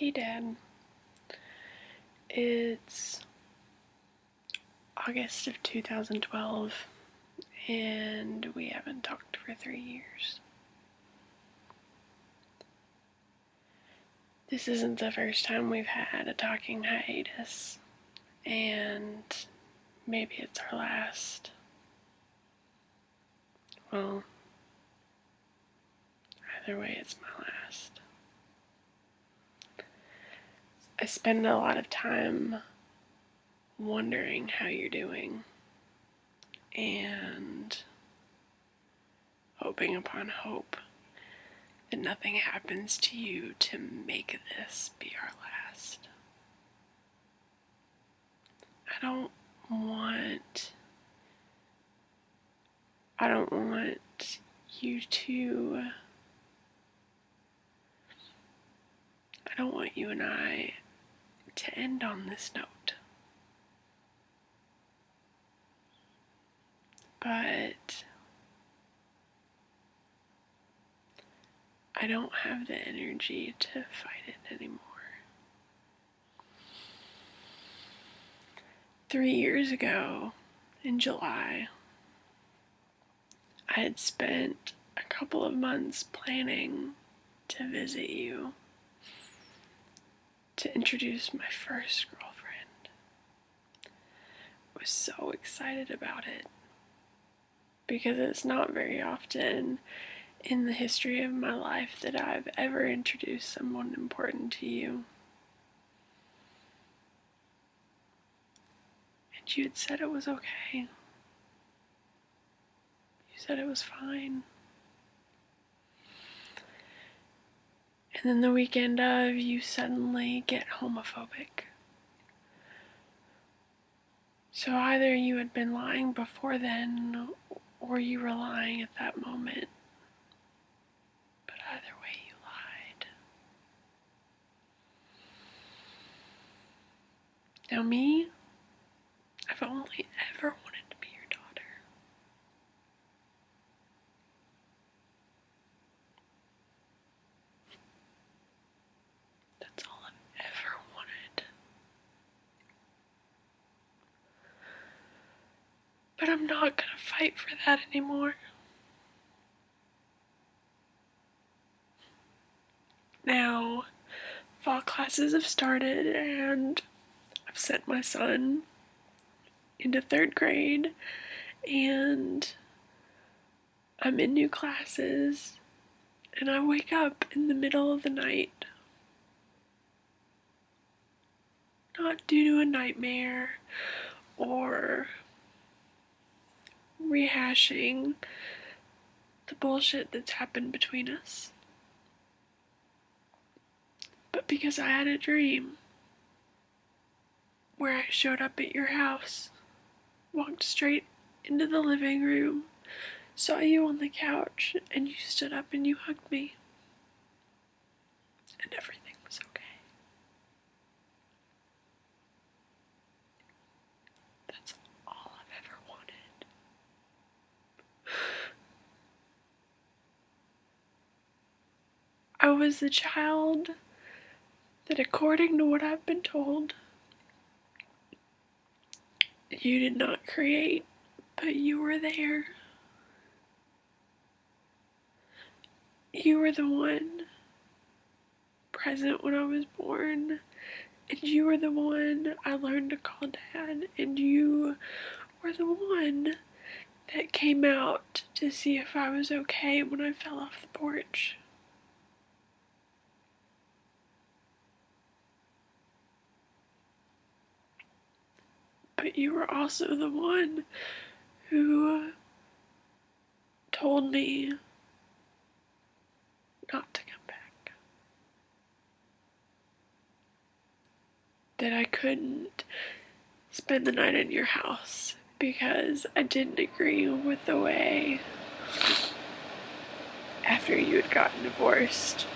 Hey Dad, it's August of 2012 and we haven't talked for 3 years. This isn't the first time we've had a talking hiatus, and maybe it's our last. Well, either way, it's my last. I spend a lot of time wondering how you're doing and hoping upon hope that nothing happens to you to make this be our last. I don't want you to, I don't want you and I to end on this note. But I don't have the energy to fight it anymore. 3 years ago, in July, I had spent a couple of months planning to visit you, to introduce my first girlfriend. I was so excited about it because it's not very often in the history of my life that I've ever introduced someone important to you. And you had said it was okay. You said it was fine. And then the weekend of, you suddenly get homophobic. So either you had been lying before then, or you were lying at that moment. But either way, you lied. Now me, I've only ever wanted to be your daughter. That's all I've ever wanted. But I'm not gonna fight for that anymore. Now, fall classes have started and I've sent my son into 3rd grade and I'm in new classes and I wake up in the middle of the night. Not due to a nightmare or rehashing the bullshit that's happened between us, but because I had a dream where I showed up at your house, walked straight into the living room, saw you on the couch, and you stood up and you hugged me. And everything was okay. That's all I've ever wanted. I was the child that, according to what I've been told, you did not create, but you were there. You were the one present when I was born, and you were the one I learned to call Dad, and you were the one that came out to see if I was okay when I fell off the porch. But you were also the one who told me not to come back. That I couldn't spend the night in your house because I didn't agree with the way, after you had gotten divorced,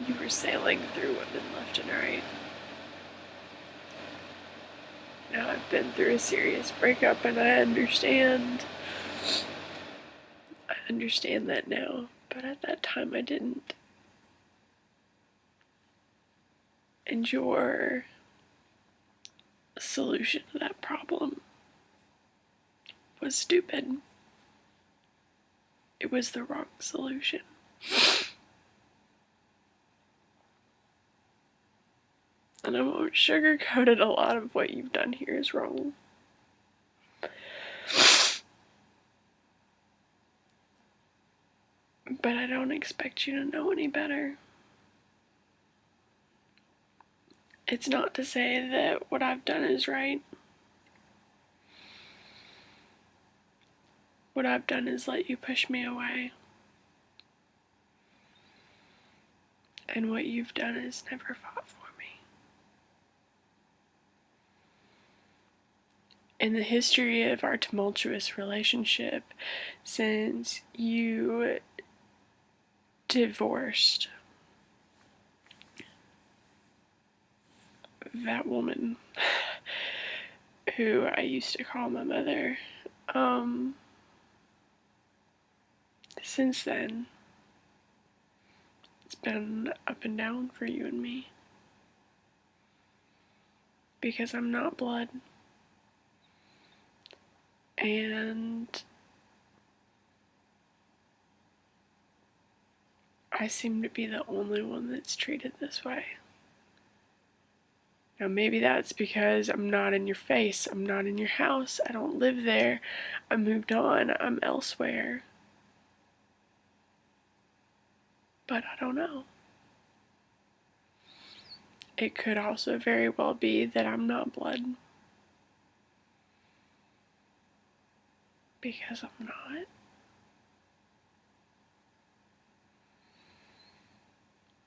you were sailing through women left and right. Now I've been through a serious breakup and I understand that now, but at that time I didn't. And your solution to that problem was stupid. It was the wrong solution. And I won't sugarcoat it, a lot of what you've done here is wrong. But I don't expect you to know any better. It's not to say that what I've done is right. What I've done is let you push me away. And what you've done is never fought for me. In the history of our tumultuous relationship, since you divorced that woman who I used to call my mother, since then, it's been up and down for you and me. Because I'm not blood. And I seem to be the only one that's treated this way. Now, maybe that's because I'm not in your face, I'm not in your house, I don't live there, I moved on, I'm elsewhere. But I don't know. It could also very well be that I'm not blood. Because I'm not.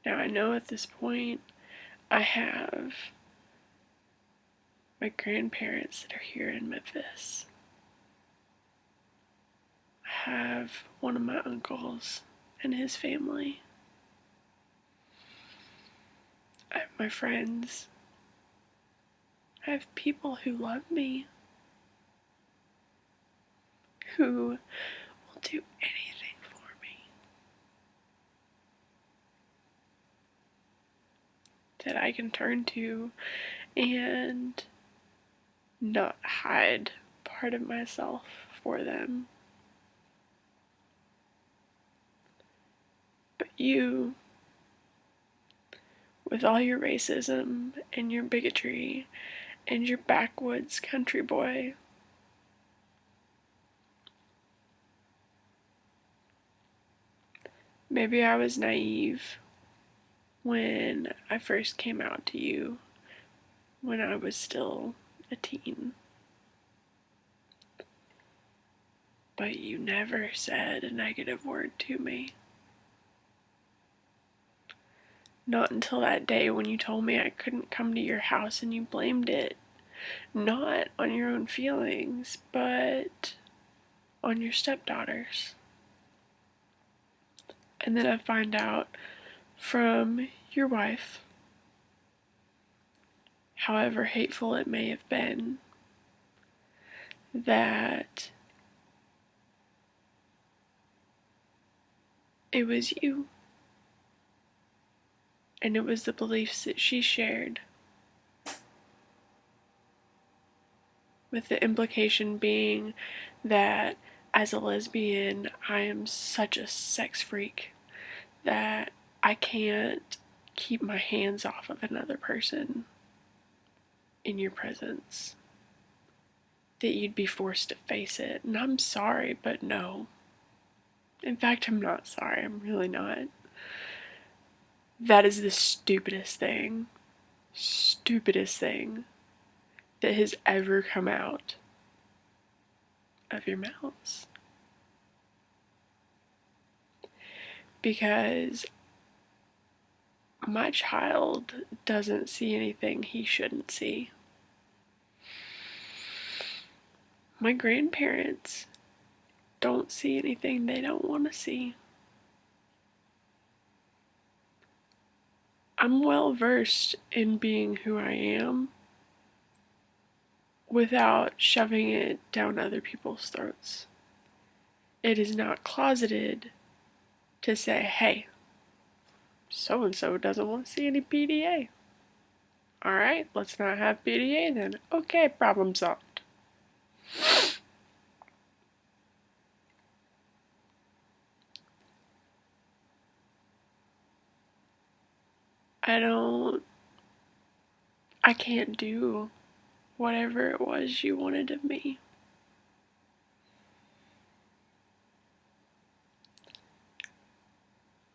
Now, I know at this point I have my grandparents that are here in Memphis. I have one of my uncles and his family. I have my friends. I have people who love me, who will do anything for me, that I can turn to and not hide part of myself for them. But you, with all your racism and your bigotry and your backwoods country boy, maybe I was naive when I first came out to you, when I was still a teen. But you never said a negative word to me. Not until that day when you told me I couldn't come to your house and you blamed it, not on your own feelings, but on your stepdaughters. And then I find out from your wife, however hateful it may have been, that it was you. And it was the beliefs that she shared. With the implication being that as a lesbian, I am such a sex freak that I can't keep my hands off of another person in your presence. That you'd be forced to face it. And I'm sorry, but no. In fact, I'm not sorry. I'm really not. That is the stupidest thing that has ever come out of your mouths. Because my child doesn't see anything he shouldn't see. My grandparents don't see anything they don't want to see. I'm well versed in being who I am without shoving it down other people's throats. It is not closeted to say, hey, so-and-so doesn't want to see any PDA. Alright, let's not have PDA then. Okay, problem solved. I can't do whatever it was you wanted of me.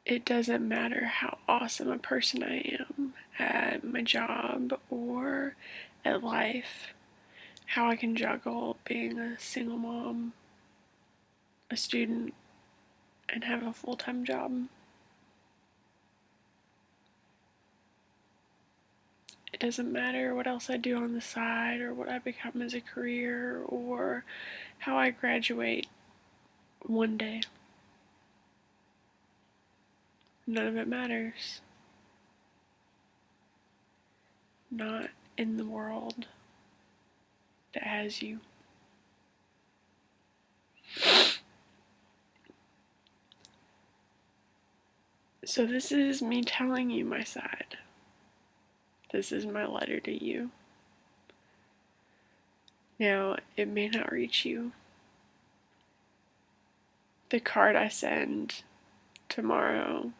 It doesn't matter how awesome a person I am at my job or at life, how I can juggle being a single mom, a student, and have a full-time job. It doesn't matter what else I do on the side or what I become as a career or how I graduate one day. None of it matters. Not in the world that has you. So this is me telling you my side. This is my letter to you. Now, it may not reach you. The card I send tomorrow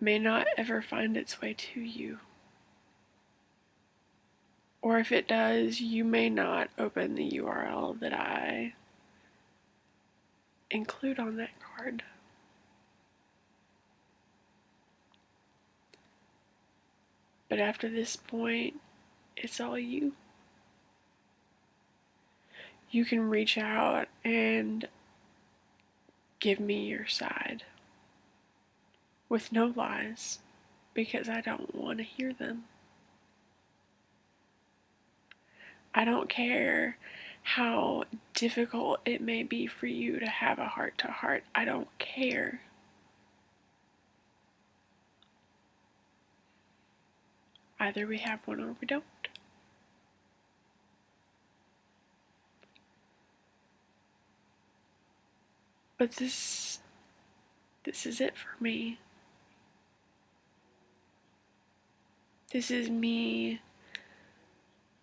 may not ever find its way to you. Or if it does, you may not open the URL that I include on that card. But after this point, it's all you. You can reach out and give me your side with no lies, because I don't want to hear them. I don't care how difficult it may be for you to have a heart-to-heart. I don't care. Either we have one or we don't. But this is it for me. This is me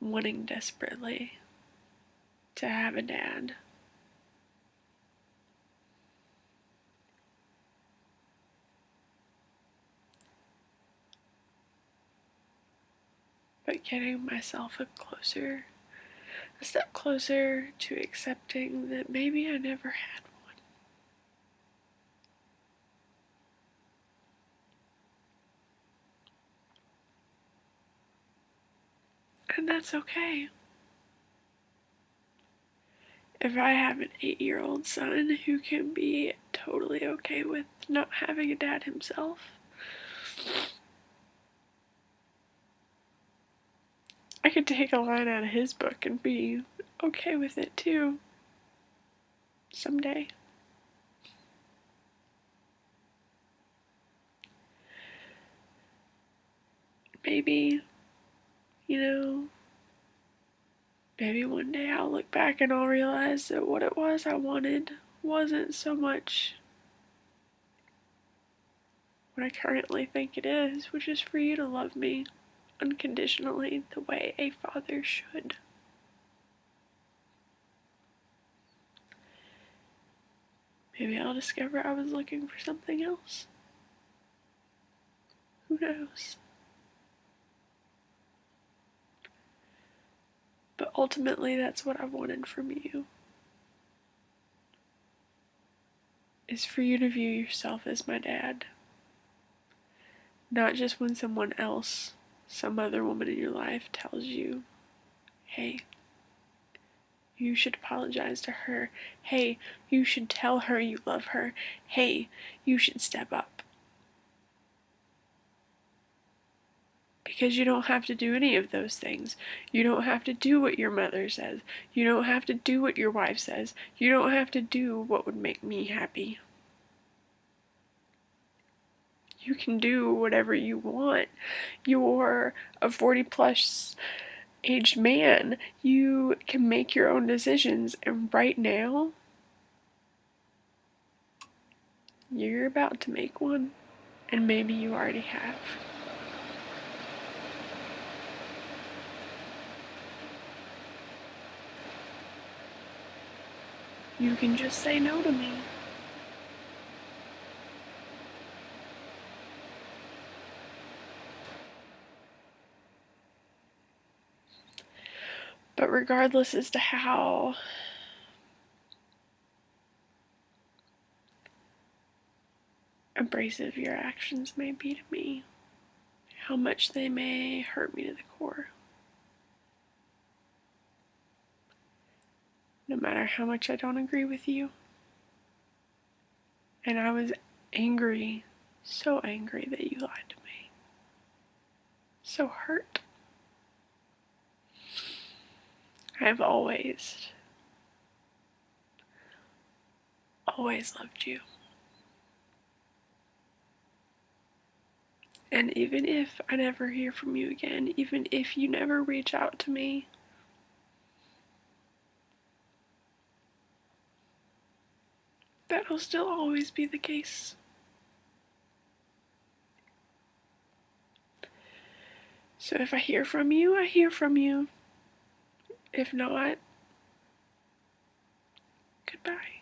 wanting desperately to have a dad. But getting myself a step closer to accepting that maybe I never had one. And that's okay. If I have an 8-year-old son who can be totally okay with not having a dad himself, I could take a line out of his book and be okay with it too. Someday. Maybe, maybe one day I'll look back and I'll realize that what it was I wanted wasn't so much what I currently think it is, which is for you to love me unconditionally the way a father should. Maybe I'll discover I was looking for something else. Who knows? But ultimately, that's what I wanted from you. Is for you to view yourself as my dad. Not just when someone else, some other woman in your life tells you, hey, you should apologize to her. Hey, you should tell her you love her. Hey, you should step up. Because you don't have to do any of those things. You don't have to do what your mother says. You don't have to do what your wife says. You don't have to do what would make me happy. You can do whatever you want. You're a 40-plus aged man. You can make your own decisions, and right now, you're about to make one, and maybe you already have. You can just say no to me. But regardless as to how abrasive your actions may be to me, how much they may hurt me to the core, no matter how much I don't agree with you, and I was angry, so angry that you lied to me, so hurt. I've always loved you. And even if I never hear from you again, even if you never reach out to me, that'll still always be the case. So if I hear from you, I hear from you. If not, goodbye.